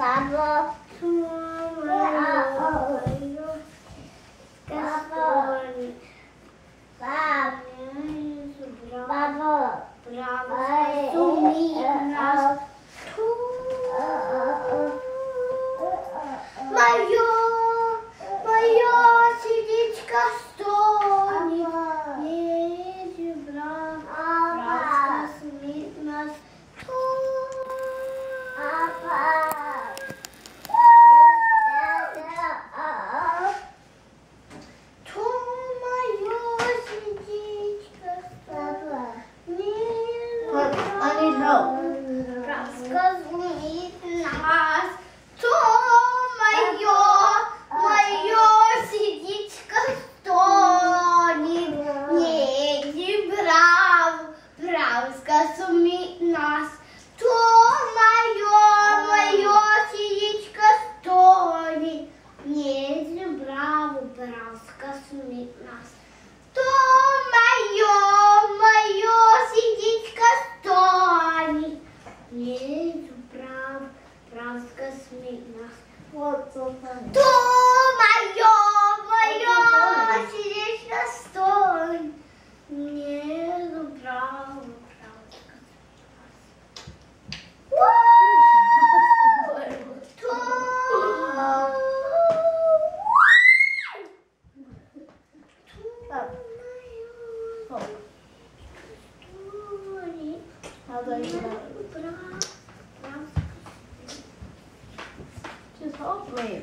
Babo. Моё сердечко стонет, если братка смеет нас. I need help. Братка смеет нас. Моё сердечко стонет, не братка смеет нас. Моё сердечко стонет, не братка смеет нас. Моё сердечко стонет, не братка смеет нас. What's so funny? Моё сердечко стонет, не братка How do I do that? Just help me.